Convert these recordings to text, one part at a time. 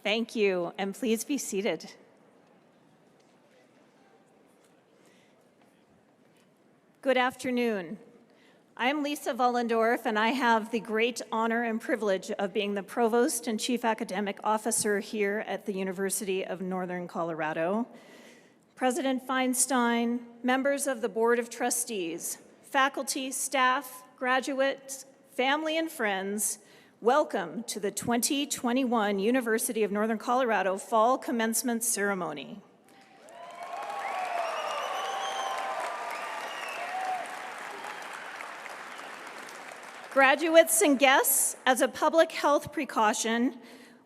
Thank you, and please be seated. Good afternoon. I'm Lisa Vollendorf, and I have the great honor and privilege of being the Provost and Chief Academic Officer here at the University of Northern Colorado. President Feinstein, members of the Board of Trustees, faculty, staff, graduates, family, and friends, welcome to the 2021 University of Northern Colorado Fall Commencement Ceremony. Graduates and guests, as a public health precaution,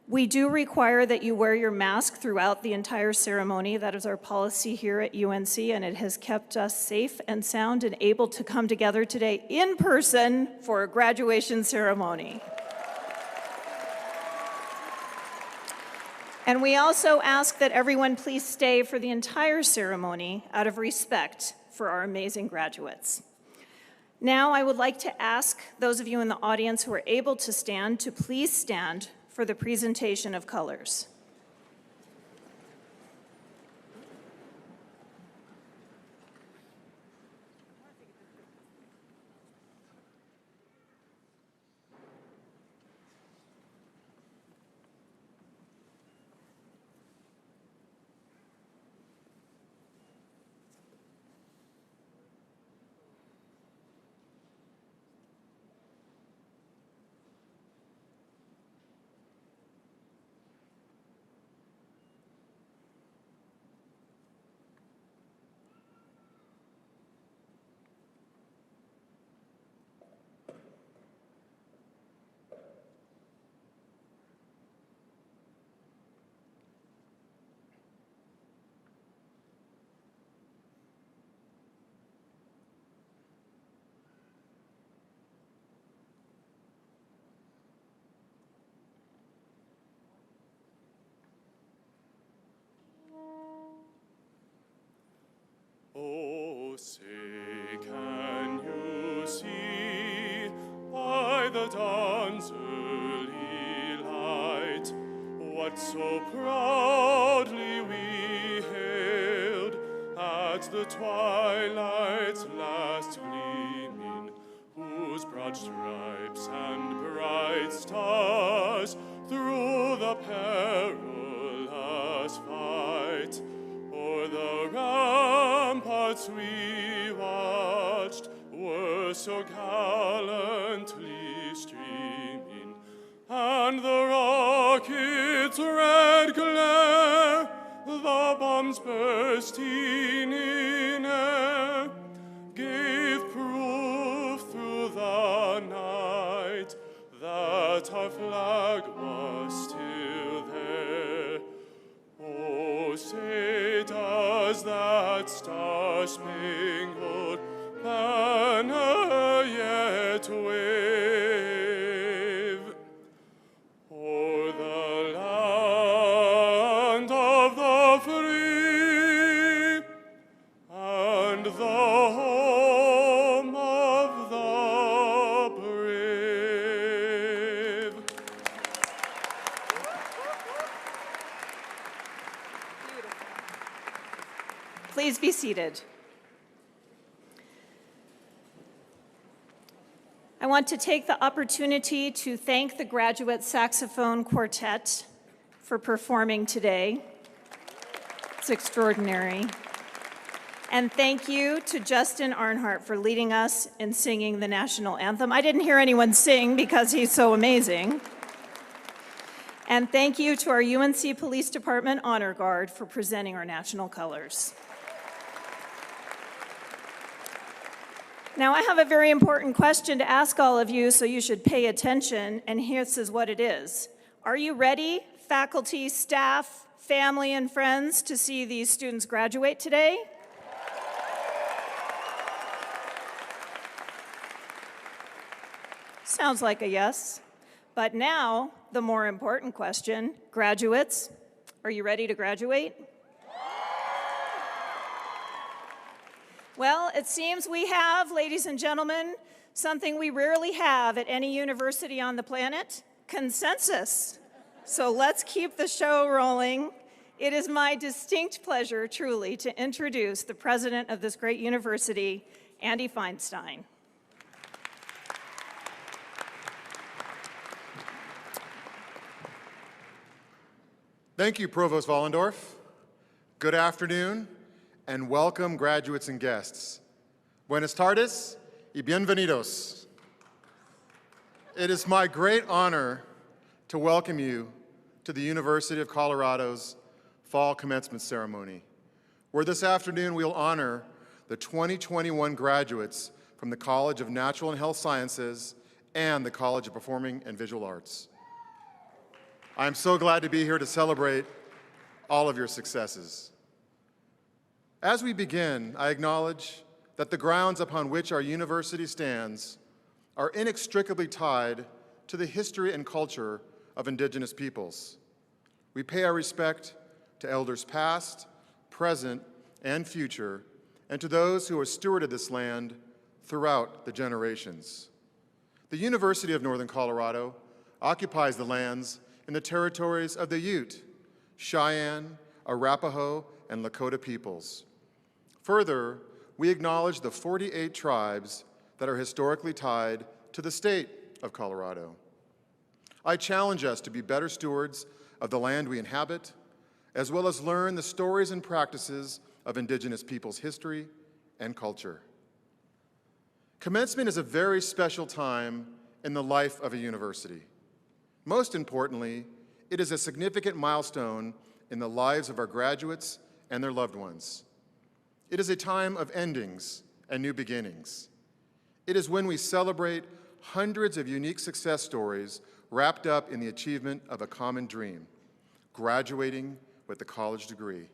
we do require that you wear your mask throughout the entire ceremony. That is our policy here at UNC, and it has kept us safe and sound and able to come together today in person for a graduation ceremony. And we also ask that everyone please stay for the entire ceremony out of respect for our amazing graduates. Now I would like to ask those of you in the audience who are able to stand to please stand for the presentation of colors. Oh, say, can you see by the dawn's early light what so proudly we hailed at the twilight's last gleaming, whose broad stripes and bright stars through the perilous fight o'er the ramparts we watched were so gallantly streaming, and the rocket's red glare, the bombs bursting in air, gave proof through the night that our flag was still there. Oh, say does that star-spangled banner yet wave o'er the land of the free and the home of the brave? Please be seated. I want to take the opportunity to thank the Graduate Saxophone Quartet for performing today. It's extraordinary. And thank you to Justin Arnhart for leading us in singing the national anthem. I didn't hear anyone sing because he's so amazing. And thank you to our UNC Police Department Honor Guard for presenting our national colors. Now, I have a very important question to ask all of you, so you should pay attention, and this is what it is. Are you ready, faculty, staff, family, and friends, to see these students graduate today? Sounds like a yes. But now, the more important question, graduates, are you ready to graduate? Well, it seems we have, ladies and gentlemen, something we rarely have at any university on the planet: consensus. So let's keep the show rolling. It is my distinct pleasure, truly, to introduce the president of this great university, Andy Feinstein. Thank you, Provost Wollendorf. Good afternoon, and welcome, graduates and guests. Buenas tardes y bienvenidos. It is my great honor to welcome you to the University of Colorado's Fall Commencement Ceremony, where this afternoon we'll honor the 2021 graduates from the College of Natural and Health Sciences and the College of Performing and Visual Arts. I'm so glad to be here to celebrate all of your successes. As we begin, I acknowledge that the grounds upon which our university stands are inextricably tied to the history and culture of Indigenous peoples. We pay our respect to elders past, present, and future, and to those who have stewarded this land throughout the generations. The University of Northern Colorado occupies the lands in the territories of the Ute, Cheyenne, Arapaho, and Lakota peoples. Further, we acknowledge the 48 tribes that are historically tied to the state of Colorado. I challenge us to be better stewards of the land we inhabit, as well as learn the stories and practices of Indigenous peoples' history and culture. Commencement is a very special time in the life of a university. Most importantly, it is a significant milestone in the lives of our graduates and their loved ones. It is a time of endings and new beginnings. It is when we celebrate hundreds of unique success stories wrapped up in the achievement of a common dream, graduating with a college degree.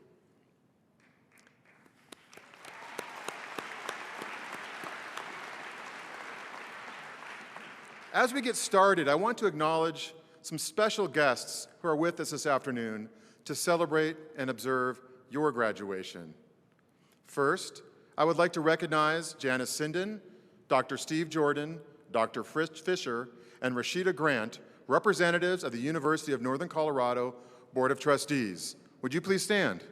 As we get started, I want to acknowledge some special guests who are with us this afternoon to celebrate and observe your graduation. First, I would like to recognize Janice Sinden, Dr. Steve Jordan, Dr. Fritz Fisher, and Rashida Grant, representatives of the University of Northern Colorado Board of Trustees. Would you please stand?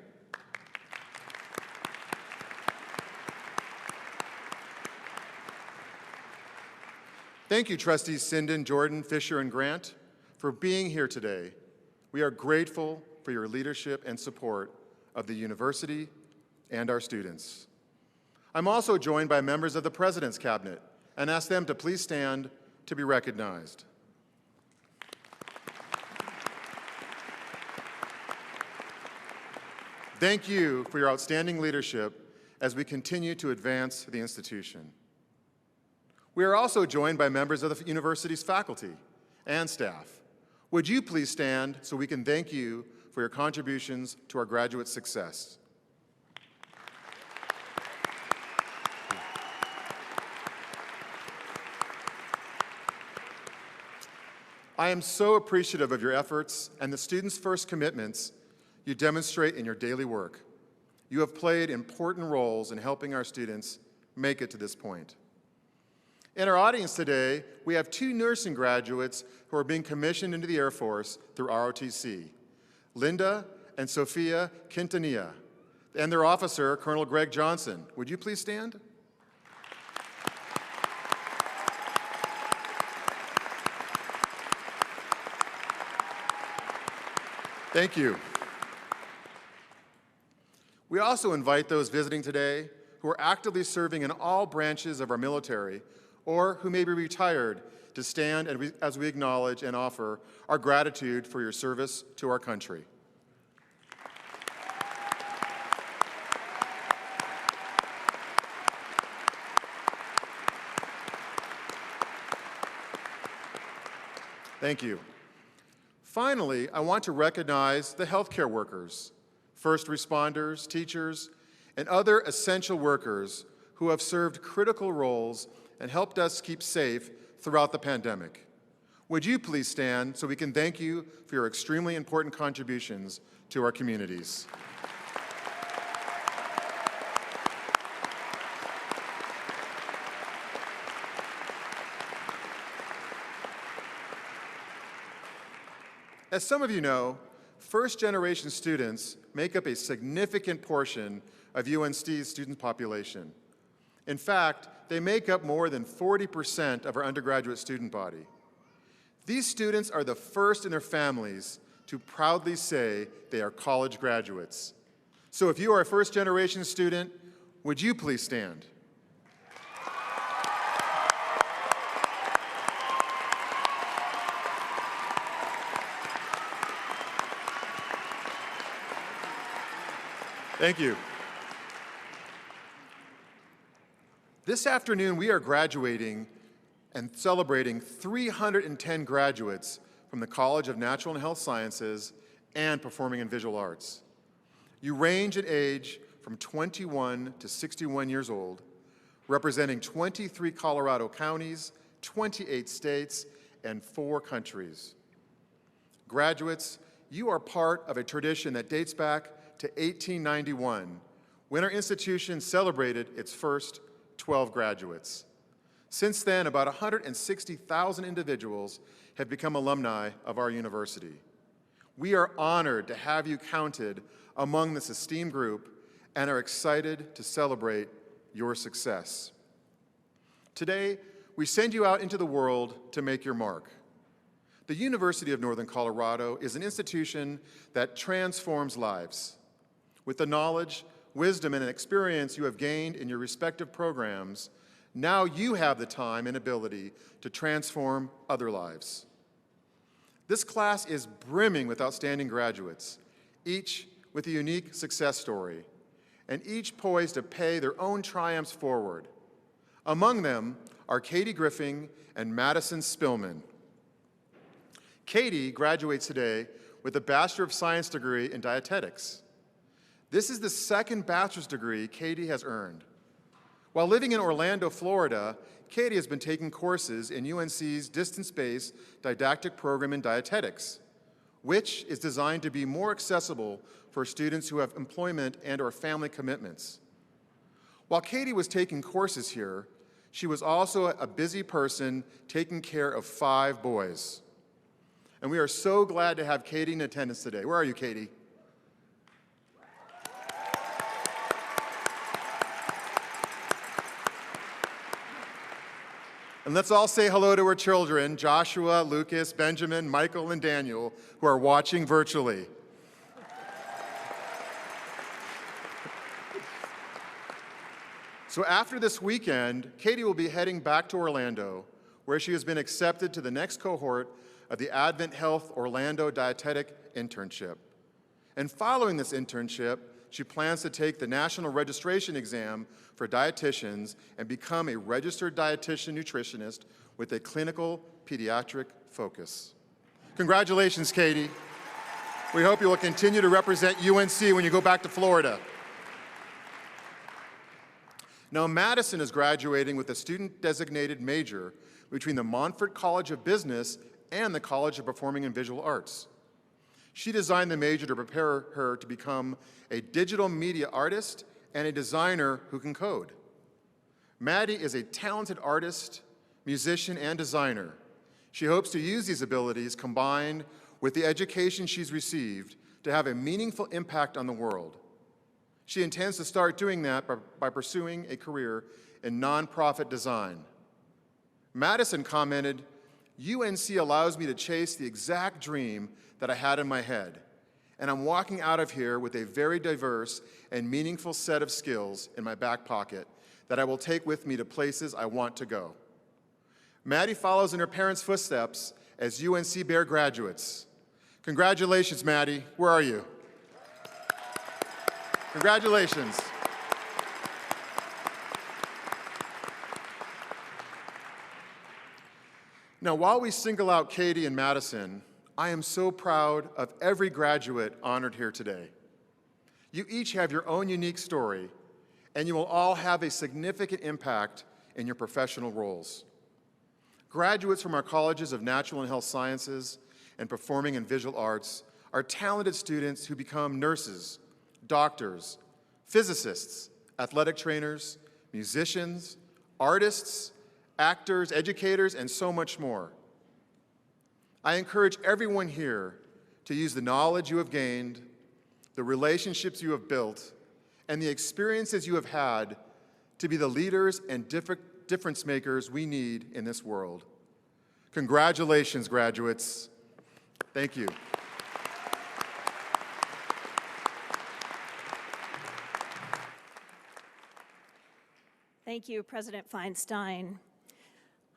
Thank you, Trustees Sinden, Jordan, Fisher, and Grant, for being here today. We are grateful for your leadership and support of the university and our students. I'm also joined by members of the President's Cabinet and ask them to please stand to be recognized. Thank you for your outstanding leadership as we continue to advance the institution. We are also joined by members of the university's faculty and staff. Would you please stand so we can thank you for your contributions to our graduate success? I am so appreciative of your efforts and the students' first commitments you demonstrate in your daily work. You have played important roles in helping our students make it to this point. In our audience today, we have two nursing graduates who are being commissioned into the Air Force through ROTC, Linda and Sophia Quintanilla, and their officer, Colonel Greg Johnson. Would you please stand? Thank you. We also invite those visiting today who are actively serving in all branches of our military or who may be retired to stand as we acknowledge and offer our gratitude for your service to our country. Thank you. Finally, I want to recognize the healthcare workers, first responders, teachers, and other essential workers who have served critical roles and helped us keep safe throughout the pandemic. Would you please stand so we can thank you for your extremely important contributions to our communities? As some of you know, first-generation students make up a significant portion of UNC's student population. In fact, they make up more than 40% of our undergraduate student body. These students are the first in their families to proudly say they are college graduates. So if you are a first-generation student, would you please stand? Thank you. This afternoon, we are graduating and celebrating 310 graduates from the College of Natural and Health Sciences and Performing and Visual Arts. You range in age from 21 to 61 years old, representing 23 Colorado counties, 28 states, and 4 countries. Graduates, you are part of a tradition that dates back to 1891, when our institution celebrated its first 12 graduates. Since then, about 160,000 individuals have become alumni of our university. We are honored to have you counted among this esteemed group and are excited to celebrate your success. Today, we send you out into the world to make your mark. The University of Northern Colorado is an institution that transforms lives. With the knowledge, wisdom, and experience you have gained in your respective programs, now you have the time and ability to transform other lives. This class is brimming with outstanding graduates, each with a unique success story, and each poised to pay their own triumphs forward. Among them are Katie Griffin and Madison Spillman. Katie graduates today with a Bachelor of Science degree in dietetics. This is the second bachelor's degree Katie has earned. While living in Orlando, Florida, Katie has been taking courses in UNC's distance-based didactic program in dietetics, which is designed to be more accessible for students who have employment and/or family commitments. While Katie was taking courses here, she was also a busy person taking care of 5 boys. And we are so glad to have Katie in attendance today. Where are you, Katie? And let's all say hello to our children, Joshua, Lucas, Benjamin, Michael, and Daniel, who are watching virtually. So after this weekend, Katie will be heading back to Orlando, where she has been accepted to the next cohort of the Advent Health Orlando Dietetic Internship. And following this internship, she plans to take the national registration exam for dietitians and become a registered dietitian nutritionist with a clinical pediatric focus. Congratulations, Katie. We hope you will continue to represent UNC when you go back to Florida. Now, Madison is graduating with a student-designated major between the Montfort College of Business and the College of Performing and Visual Arts. She designed the major to prepare her to become a digital media artist and a designer who can code. Maddie is a talented artist, musician, and designer. She hopes to use these abilities combined with the education she's received to have a meaningful impact on the world. She intends to start doing that by pursuing a career in nonprofit design. Madison commented, "UNC allows me to chase the exact dream that I had in my head, and I'm walking out of here with a very diverse and meaningful set of skills in my back pocket that I will take with me to places I want to go." Maddie follows in her parents' footsteps as UNC Bear graduates. Congratulations, Maddie. Where are you? Congratulations. Now, while we single out Katie and Madison, I am so proud of every graduate honored here today. You each have your own unique story, and you will all have a significant impact in your professional roles. Graduates from our colleges of Natural and Health Sciences and Performing and Visual Arts are talented students who become nurses, doctors, physicists, athletic trainers, musicians, artists, actors, educators, and so much more. I encourage everyone here to use the knowledge you have gained, the relationships you have built, and the experiences you have had to be the leaders and difference makers we need in this world. Congratulations, graduates. Thank you. Thank you, President Feinstein.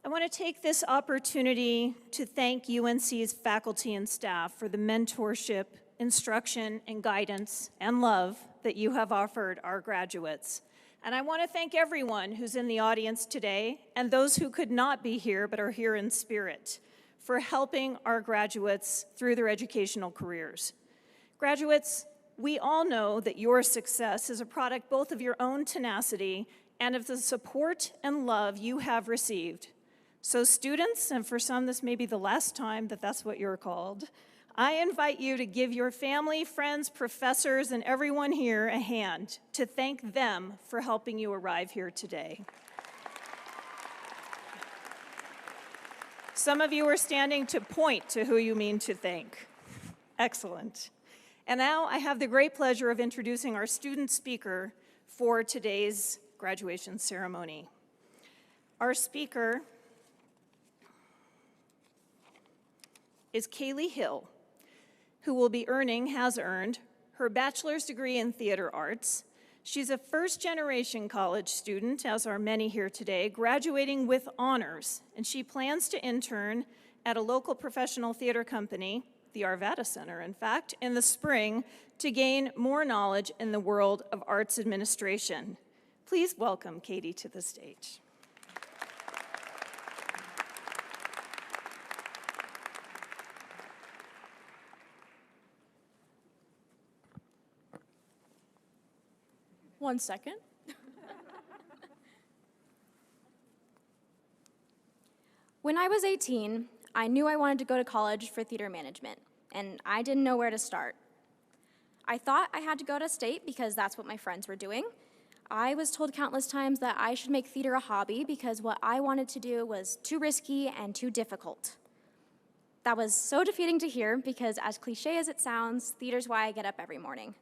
I want to take this opportunity to thank UNC's faculty and staff for the mentorship, instruction, and guidance and love that you have offered our graduates. And I want to thank everyone who's in the audience today and those who could not be here but are here in spirit for helping our graduates through their educational careers. Graduates, we all know that your success is a product both of your own tenacity and of the support and love you have received. So students, and for some this may be the last time that that's what you're called, I invite you to give your family, friends, professors, and everyone here a hand to thank them for helping you arrive here today. Some of you are standing to point to who you mean to thank. Excellent. And now I have the great pleasure of introducing our student speaker for today's graduation ceremony. Our speaker is Kaylee Hill, who will be has earned her bachelor's degree in theater arts. She's a first-generation college student, as are many here today, graduating with honors, and she plans to intern at a local professional theater company, the Arvada Center, in fact, in the spring to gain more knowledge in the world of arts administration. Please welcome Katie to the stage. One second. When I was 18, I knew I wanted to go to college for theater management, and I didn't know where to start. I thought I had to go to state because that's what my friends were doing. I was told countless times that I should make theater a hobby because what I wanted to do was too risky and too difficult. That was so defeating to hear because, as cliche as it sounds, theater's why I get up every morning.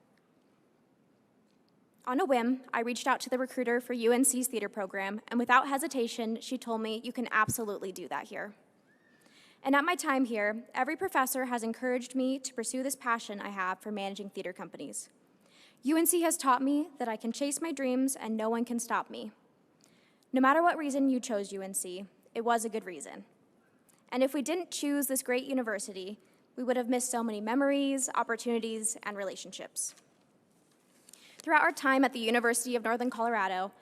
On a whim, I reached out to the recruiter for UNC's theater program, and without hesitation, she told me, "You can absolutely do that here." And at my time here, every professor has encouraged me to pursue this passion I have for managing theater companies. UNC has taught me that I can chase my dreams and no one can stop me. No matter what reason you chose UNC, it was a good reason. And if we didn't choose this great university, we would have missed so many memories, opportunities, and relationships. Throughout our time at the University of Northern Colorado,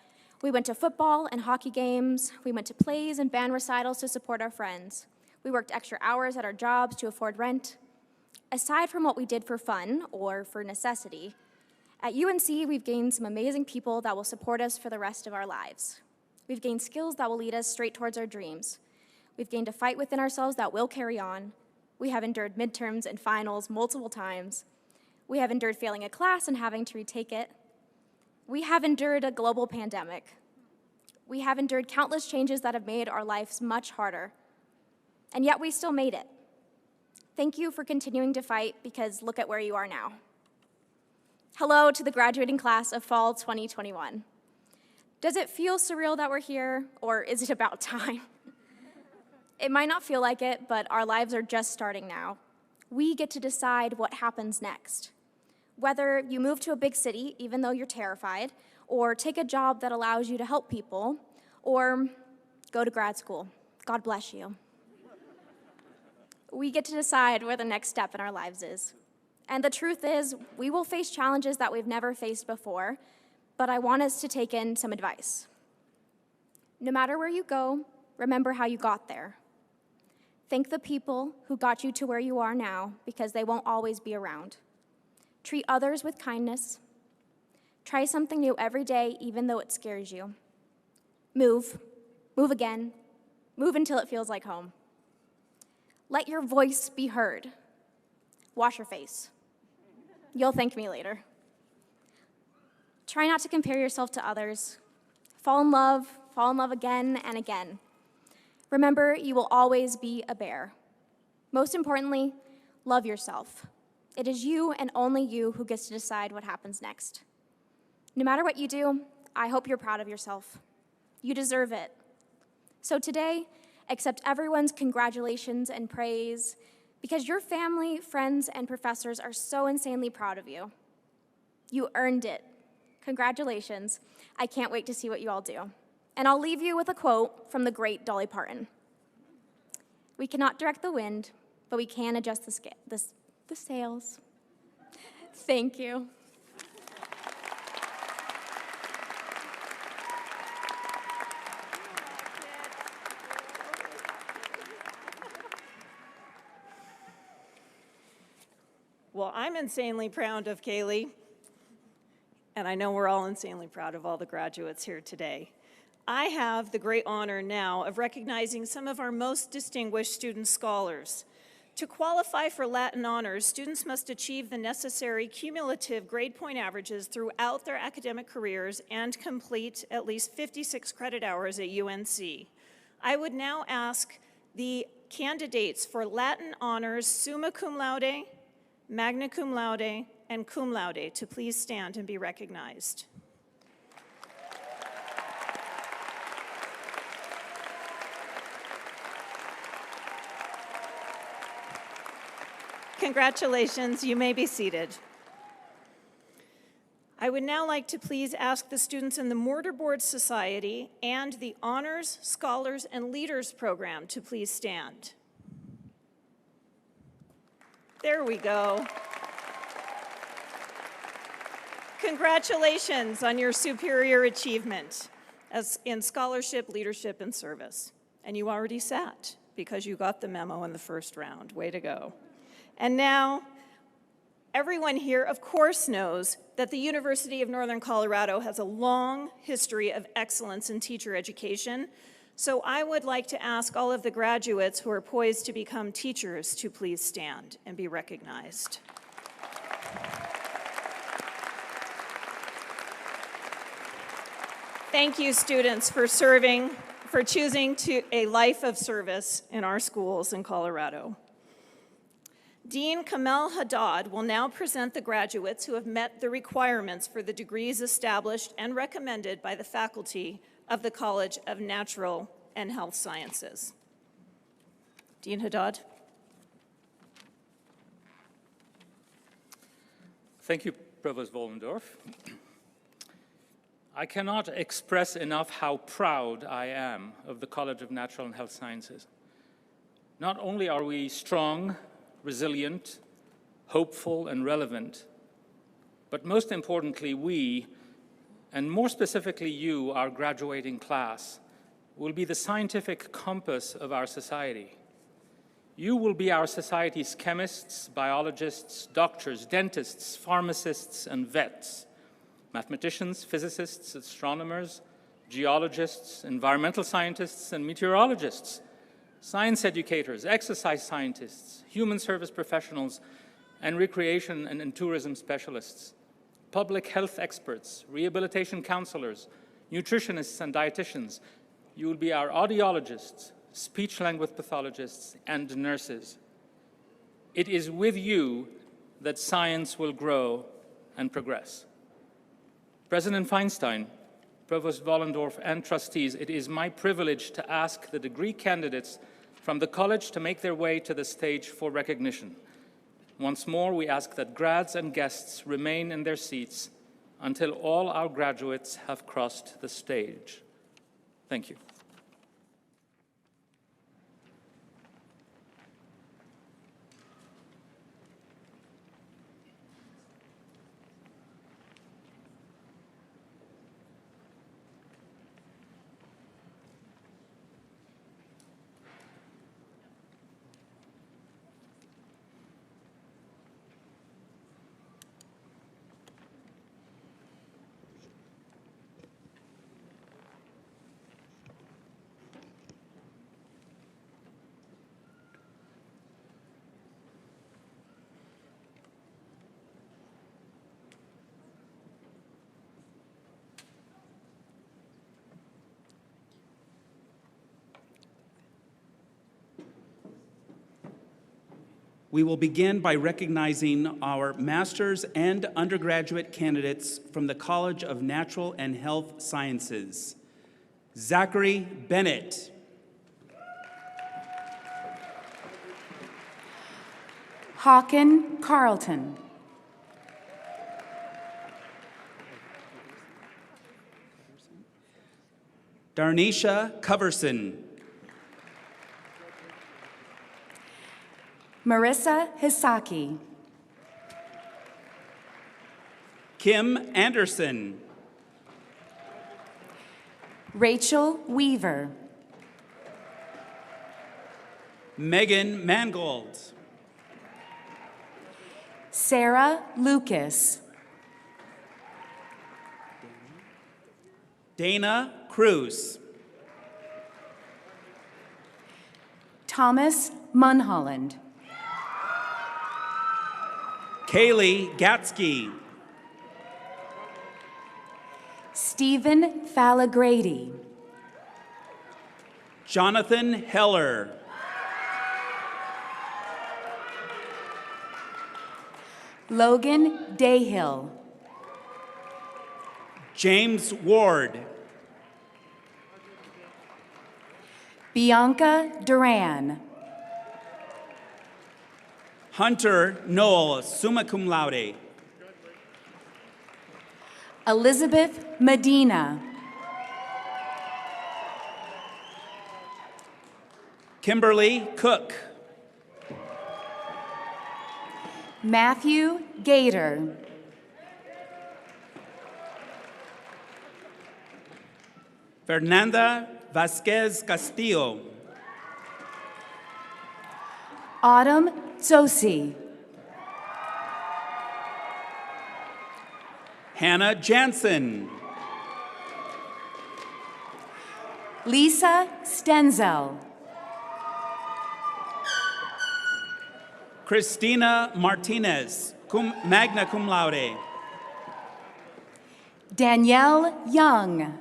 we went to football and hockey games, we went to plays and band recitals to support our friends. We worked extra hours at our jobs to afford rent. Aside from what we did for fun or for necessity, at UNC we've gained some amazing people that will support us for the rest of our lives. We've gained skills that will lead us straight towards our dreams. We've gained a fight within ourselves that will carry on. We have endured midterms and finals multiple times. We have endured failing a class and having to retake it. We have endured a global pandemic. We have endured countless changes that have made our lives much harder. And yet we still made it. Thank you for continuing to fight because look at where you are now. Hello to the graduating class of fall 2021. Does it feel surreal that we're here, or is it about time? It might not feel like it, but our lives are just starting now. We get to decide what happens next. Whether you move to a big city, even though you're terrified, or take a job that allows you to help people, or go to grad school. God bless you. We get to decide where the next step in our lives is. And the truth is, we will face challenges that we've never faced before, but I want us to take in some advice. No matter where you go, remember how you got there. Thank the people who got you to where you are now, because they won't always be around. Treat others with kindness. Try something new every day, even though it scares you. Move. Move again. Move until it feels like home. Let your voice be heard. Wash your face. You'll thank me later. Try not to compare yourself to others. Fall in love again and again. Remember, you will always be a bear. Most importantly, love yourself. It is you and only you who gets to decide what happens next. No matter what you do, I hope you're proud of yourself. You deserve it. So today, accept everyone's congratulations and praise because your family, friends, and professors are so insanely proud of you. You earned it. Congratulations. I can't wait to see what you all do. And I'll leave you with a quote from the great Dolly Parton. We cannot direct the wind, but we can adjust the sails. Thank you. Well, I'm insanely proud of Kaylee, and I know we're all insanely proud of all the graduates here today. I have the great honor now of recognizing some of our most distinguished student scholars. To qualify for Latin honors, students must achieve the necessary cumulative grade point averages throughout their academic careers and complete at least 56 credit hours at UNC. I would now ask the candidates for Latin honors summa cum laude, magna cum laude, and cum laude to please stand and be recognized. Congratulations, you may be seated. I would now like to please ask the students in the Mortarboard Society and the Honors, Scholars, and Leaders program to please stand. There we go. Congratulations on your superior achievement as in scholarship, leadership, and service. And you already sat because you got the memo in the first round. Way to go. And now, everyone here, of course, knows that the University of Northern Colorado has a long history of excellence in teacher education. So I would like to ask all of the graduates who are poised to become teachers to please stand and be recognized. Thank you, students, for choosing a life of service in our schools in Colorado. Dean Kamel Haddad will now present the graduates who have met the requirements for the degrees established and recommended by the faculty of the College of Natural and Health Sciences. Dean Haddad. Thank you, Provost Wollendorf. I cannot express enough how proud I am of the College of Natural and Health Sciences. Not only are we strong, resilient, hopeful, and relevant, but most importantly, we, and more specifically you, our graduating class, will be the scientific compass of our society. You will be our society's chemists, biologists, doctors, dentists, pharmacists, and vets, mathematicians, physicists, astronomers, geologists, environmental scientists, and meteorologists, science educators, exercise scientists, human service professionals, and recreation and tourism specialists, public health experts, rehabilitation counselors, nutritionists and dietitians. You will be our audiologists, speech-language pathologists, and nurses. It is with you that science will grow and progress. President Feinstein, Provost Wollendorf, and trustees, it is my privilege to ask the degree candidates from the college to make their way to the stage for recognition. Once more, we ask that grads and guests remain in their seats until all our graduates have crossed the stage. Thank you. We will begin by recognizing our master's and undergraduate candidates from the College of Natural and Health Sciences. Zachary Bennett. Hawken Carlton. Darnisha Coverson. Marissa Hisaki. Kim Anderson. Rachel Weaver. Megan Mangold. Sarah Lucas. Dana Cruz. Thomas Munholland. Kaylee Gatsky. Stephen Fallagrady. Jonathan Heller. Logan Dayhill. James Ward. Bianca Duran. Hunter Noel, summa cum laude. Elizabeth Medina. Kimberly Cook. Matthew Gator. Fernanda Vasquez Castillo. Autumn Tsosi. Hannah Jansen. Lisa Stenzel. Christina Martinez, magna cum laude. Danielle Young.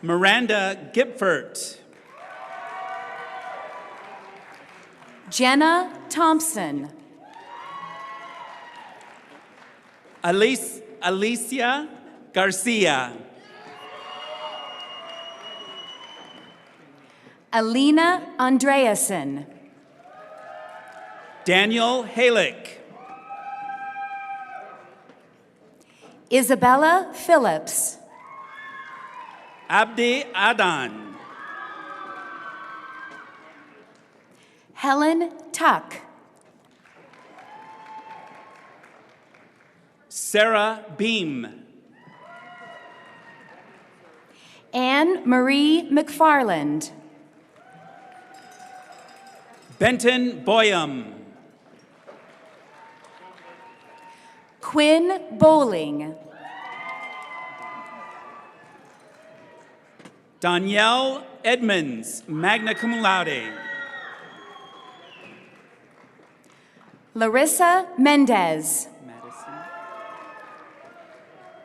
Miranda Gipfert. Jenna Thompson. Alicia Garcia. Alina Andreasen. Daniel Halick. Isabella Phillips. Abdi Adan. Helen Tuck. Sarah Beam. Anne Marie McFarland. Benton Boyum. Quinn Bowling. Danielle Edmonds, magna cum laude. Larissa Mendez.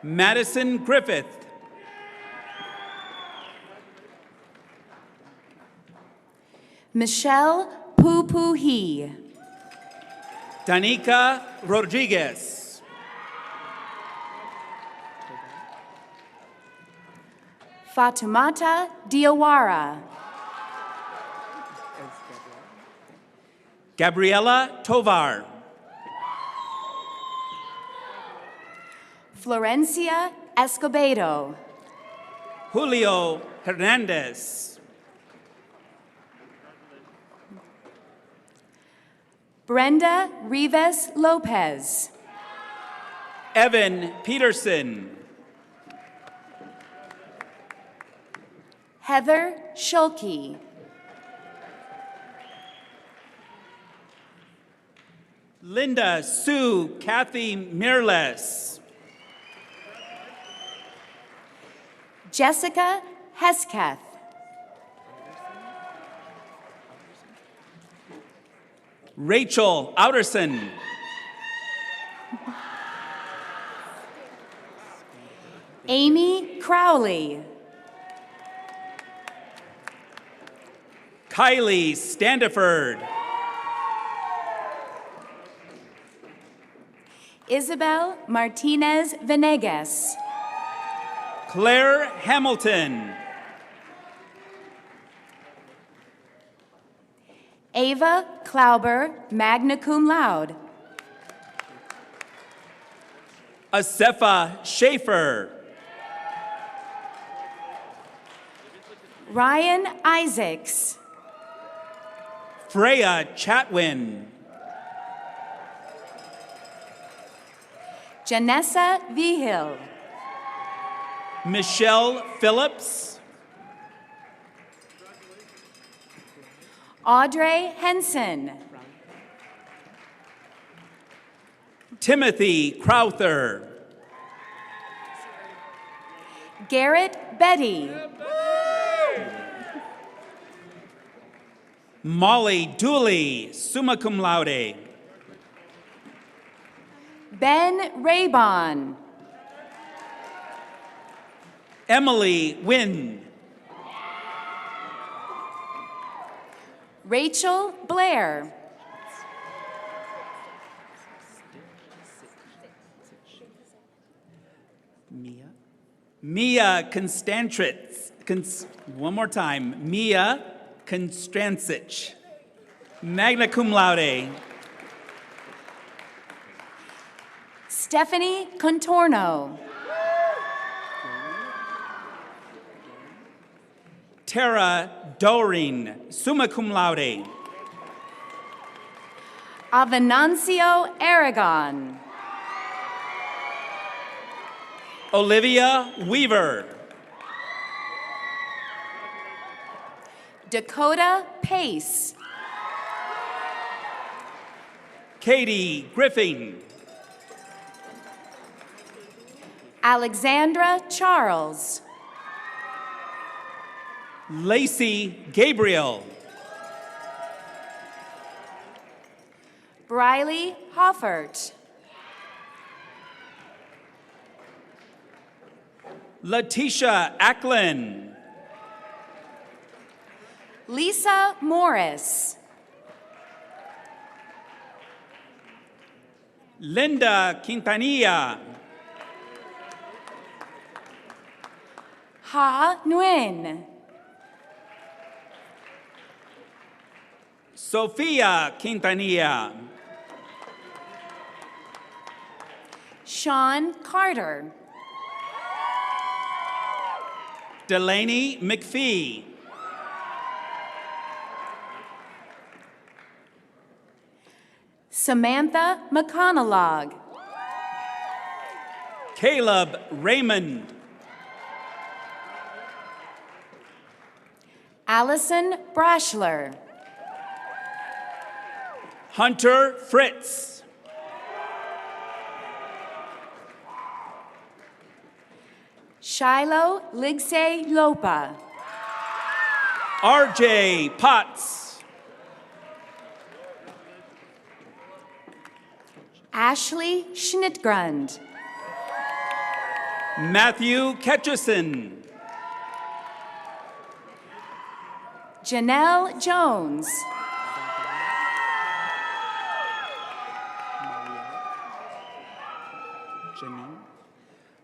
Madison Griffith. Michelle Pupuhi. Danica Rodriguez. Fatumata Diawara. Gabriela Tovar. Florencia Escobedo. Julio Hernandez. Brenda Rivas Lopez. Evan Peterson. Heather Schulke. Linda Sue Kathy Mirles. Jessica Hesketh. Rachel Outerson. Amy Crowley. Kylie Standiford. Isabel Martinez Venegas. Claire Hamilton. Ava Klauber, magna cum laude. Asefa Schaefer. Ryan Isaacs. Freya Chatwin. Janessa Vigil. Michelle Phillips. Audrey Henson. Timothy Crowther. Garrett Betty. Molly Dooley, summa cum laude. Ben Raybon. Emily Wynn. Rachel Blair. Mia Constantrich. One more time. Mia Constrancich. Magna cum laude. Stephanie Contorno. Tara Doreen, summa cum laude. Avenancio Aragon. Olivia Weaver. Dakota Pace. Katie Griffin. Alexandra Charles. Lacey Gabriel. Briley Hoffert. Letitia Ackland. Lisa Morris. Linda Quintanilla. Ha Nguyen. Sofia Quintanilla. Sean Carter. Delaney McPhee. Samantha McConnellag. Caleb Raymond. Allison Brashler. Hunter Fritz. Shiloh Ligsay Lopa. RJ Potts. Ashley Schnittgrund. Matthew Ketchison. Janelle Jones.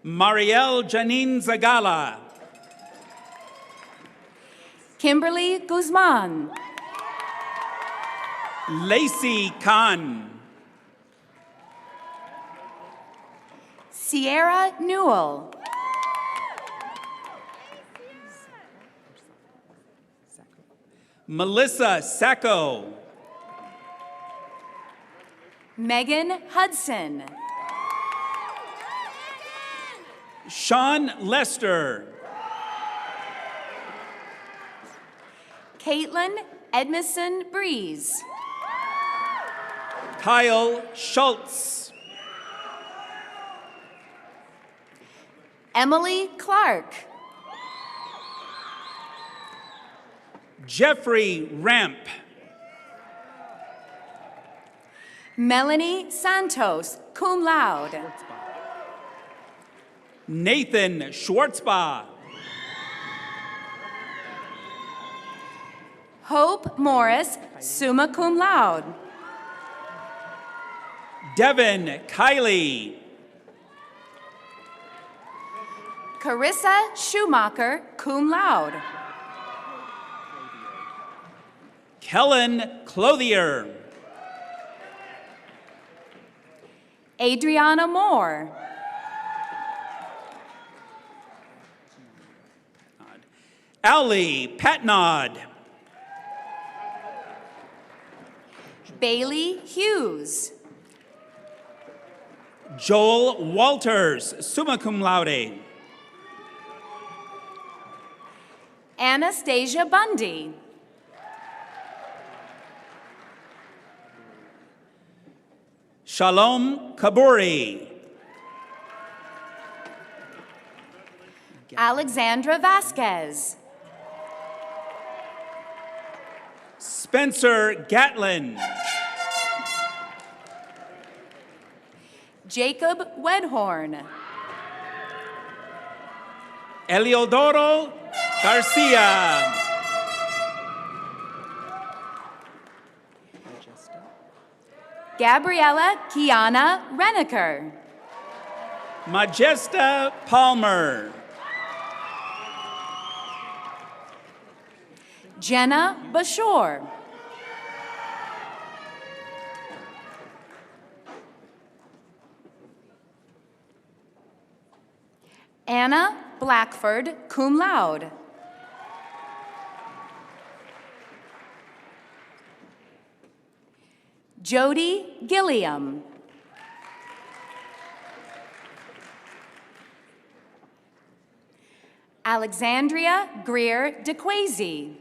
Marielle Janine Zagala. Kimberly Guzman. Lacey Khan. Sierra Newell. Melissa Sacco. Megan Hudson. Sean Lester. Caitlin Edmondson Breeze. Kyle Schultz. Emily Clark. Jeffrey Ramp. Melanie Santos, cum laude. Nathan Schwartzbaugh. Hope Morris, summa cum laude. Devin Kiley. Carissa Schumacher, cum laude. Kellen Clothier. Adriana Moore. Ali Patnod. Bailey Hughes. Joel Walters, summa cum laude. Anastasia Bundy. Shalom Kaburi. Alexandra Vasquez. Spencer Gatlin. Jacob Wedhorn. Eliodoro Garcia. Gabriella Kiana Reneker. Majesta Palmer. Jenna Bashore. Anna Blackford, cum laude. Jody Gilliam. Alexandria Greer DeQuazy.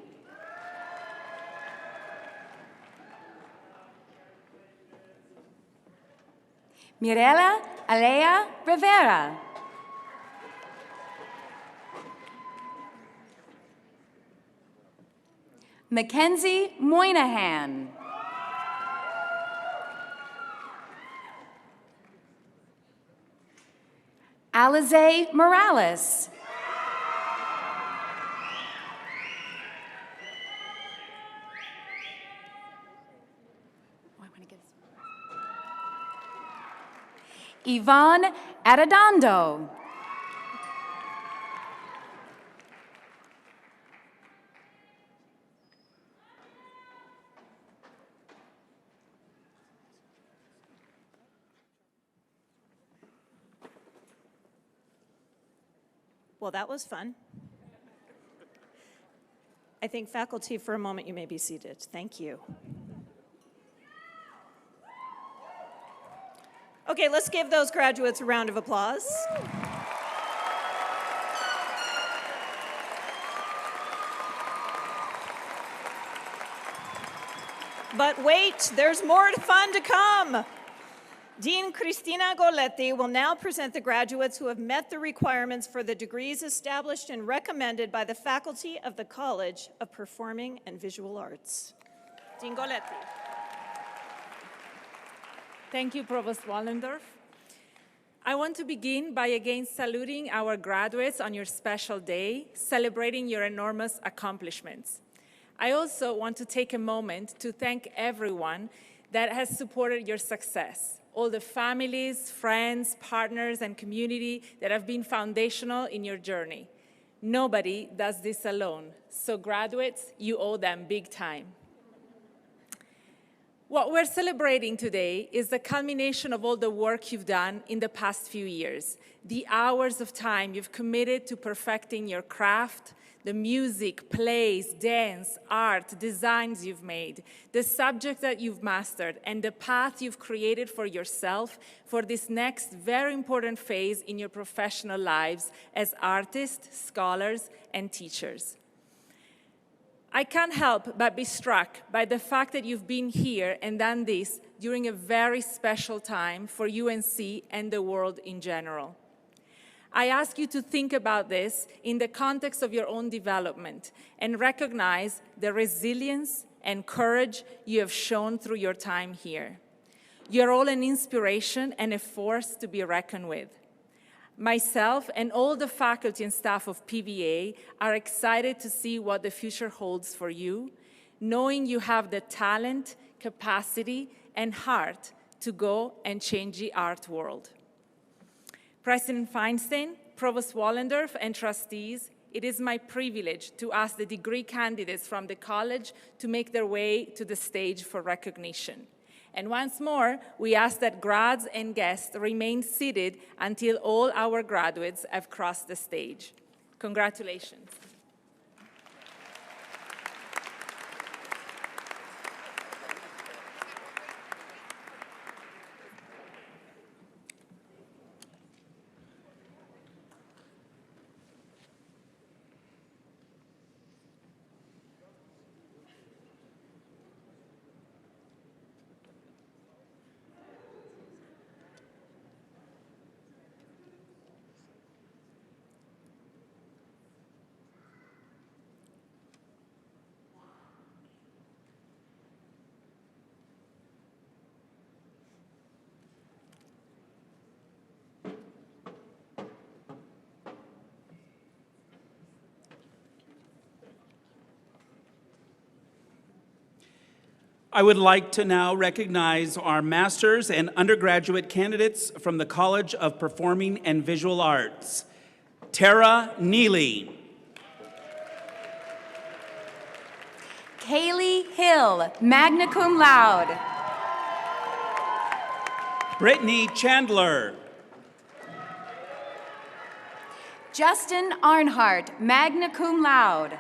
Mirella Alea Rivera. Mackenzie Moynihan. Alize Morales. Yvonne Arredondo. Well, that was fun. I think faculty, for a moment, you may be seated. Thank you. Okay, let's give those graduates a round of applause. But wait, there's more fun to come. Dean Cristina Goletti will now present the graduates who have met the requirements for the degrees established and recommended by the faculty of the College of Performing and Visual Arts. Dean Goletti. Thank you, Provost Wallendorf. I want to begin by again saluting our graduates on your special day, celebrating your enormous accomplishments. I also want to take a moment to thank everyone that has supported your success, all the families, friends, partners, and community that have been foundational in your journey. Nobody does this alone, so graduates, you owe them big time. What we're celebrating today is the culmination of all the work you've done in the past few years, the hours of time you've committed to perfecting your craft, the music, plays, dance, art, designs you've made, the subject that you've mastered, and the path you've created for yourself for this next very important phase in your professional lives as artists, scholars, and teachers. I can't help but be struck by the fact that you've been here and done this during a very special time for UNC and the world in general. I ask you to think about this in the context of your own development and recognize the resilience and courage you have shown through your time here. You're all an inspiration and a force to be reckoned with. Myself and all the faculty and staff of PVA are excited to see what the future holds for you, knowing you have the talent, capacity, and heart to go and change the art world. President Feinstein, Provost Wallendorf, and trustees, it is my privilege to ask the degree candidates from the college to make their way to the stage for recognition. And once more, we ask that grads and guests remain seated until all our graduates have crossed the stage. Congratulations. I would like to now recognize our master's and undergraduate candidates from the College of Performing and Visual Arts. Tara Neely. Kaylee Hill, magna cum laude. Brittany Chandler. Justin Arnhart, magna cum laude.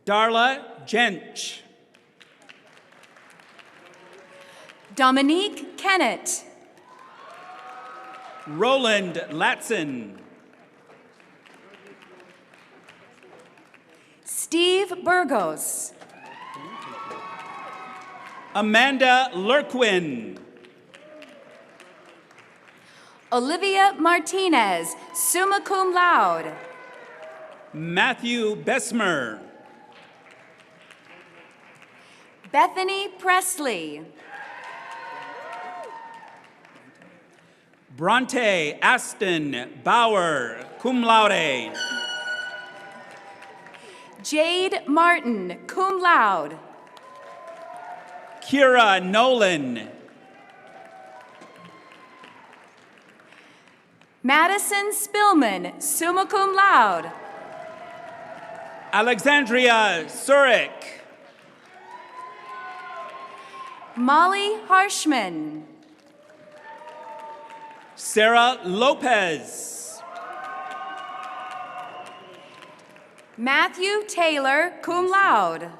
Darla Jench. Dominique Kennett. Roland Latson. Steve Burgos. Amanda Lurquin. Olivia Martinez, summa cum laude. Matthew Besmer. Bethany Presley. Bronte Aston Bauer, cum laude. Jade Martin, cum laude. Kira Nolan. Madison Spillman, summa cum laude. Alexandria Surik. Molly Harshman. Sarah Lopez. Matthew Taylor, cum laude.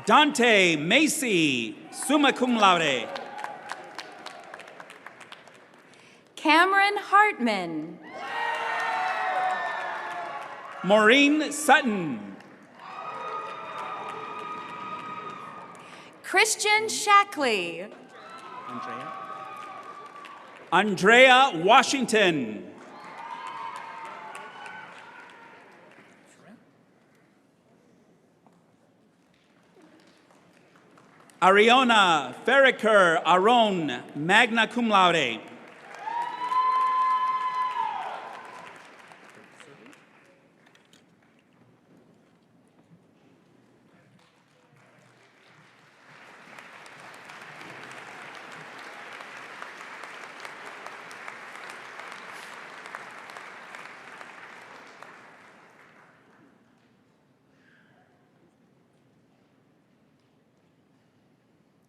Dante Macy, summa cum laude. Cameron Hartman. Maureen Sutton. Christian Shackley. Andrea Washington. Ariona Ferriker Aron, magna cum laude.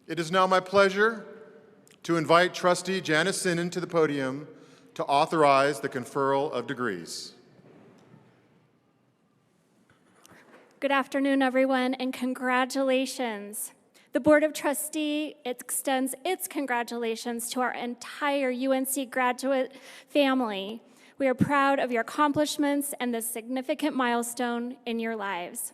It is now my pleasure to invite Trustee Janice Sinnen to the podium to authorize the conferral of degrees. Good afternoon, everyone, and congratulations. The Board of Trustees extends its congratulations to our entire UNC graduate family. We are proud of your accomplishments and this significant milestone in your lives.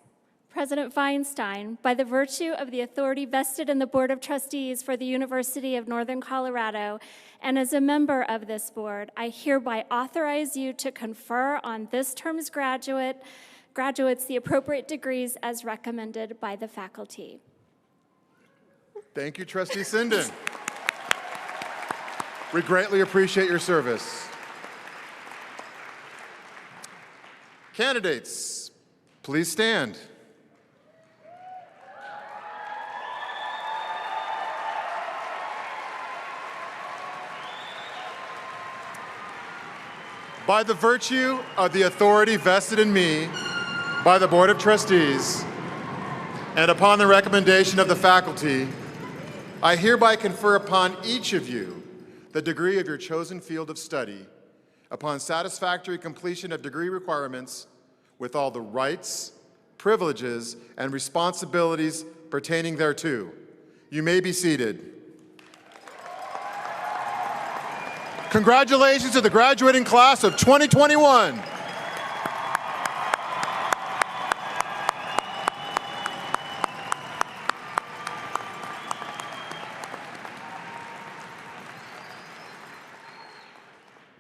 President Feinstein, by the virtue of the authority vested in the Board of Trustees for the University of Northern Colorado, and as a member of this board, I hereby authorize you to confer on this term's graduates the appropriate degrees as recommended by the faculty. Thank you, Trustee Sinden. We greatly appreciate your service. Candidates, please stand. By the virtue of the authority vested in me by the Board of Trustees, and upon the recommendation of the faculty, I hereby confer upon each of you the degree of your chosen field of study upon satisfactory completion of degree requirements with all the rights, privileges, and responsibilities pertaining thereto. You may be seated. Congratulations to the graduating class of 2021.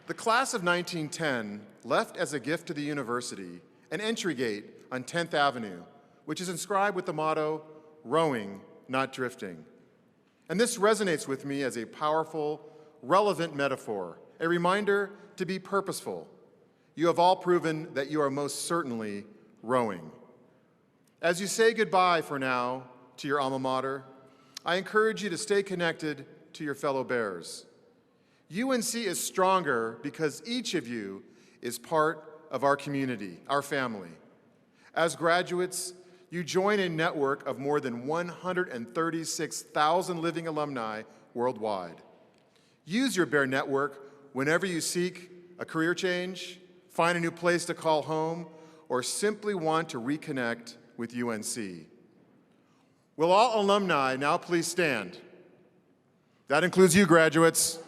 The class of 1910 left as a gift to the university an entry gate on 10th Avenue, which is inscribed with the motto, "Rowing, not drifting." And this resonates with me as a powerful, relevant metaphor, a reminder to be purposeful. You have all proven that you are most certainly rowing. As you say goodbye for now to your alma mater, I encourage you to stay connected to your fellow Bears. UNC is stronger because each of you is part of our community, our family. As graduates, you join a network of more than 136,000 living alumni worldwide. Use your Bear network whenever you seek a career change, find a new place to call home, or simply want to reconnect with UNC. Will all alumni now please stand? That includes you, graduates.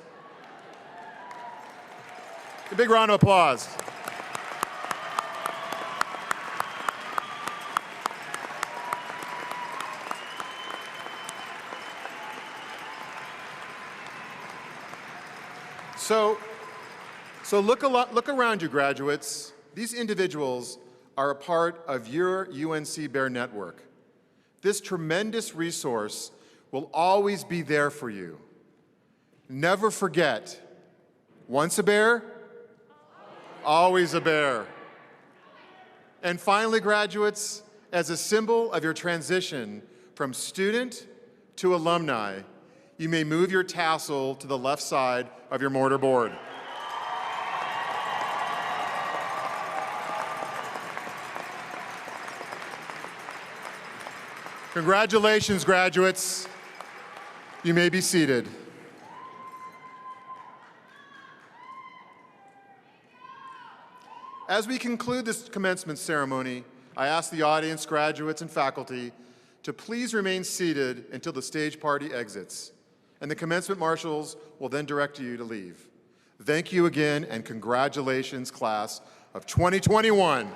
A big round of applause. So look around you, graduates. These individuals are a part of your UNC Bear network. This tremendous resource will always be there for you. Never forget, once a bear, always a bear. And finally, graduates, as a symbol of your transition from student to alumni, you may move your tassel to the left side of your mortar board. Congratulations, graduates. You may be seated. As we conclude this commencement ceremony, I ask the audience, graduates, and faculty to please remain seated until the stage party exits, and the commencement marshals will then direct you to leave. Thank you again, and congratulations, class of 2021.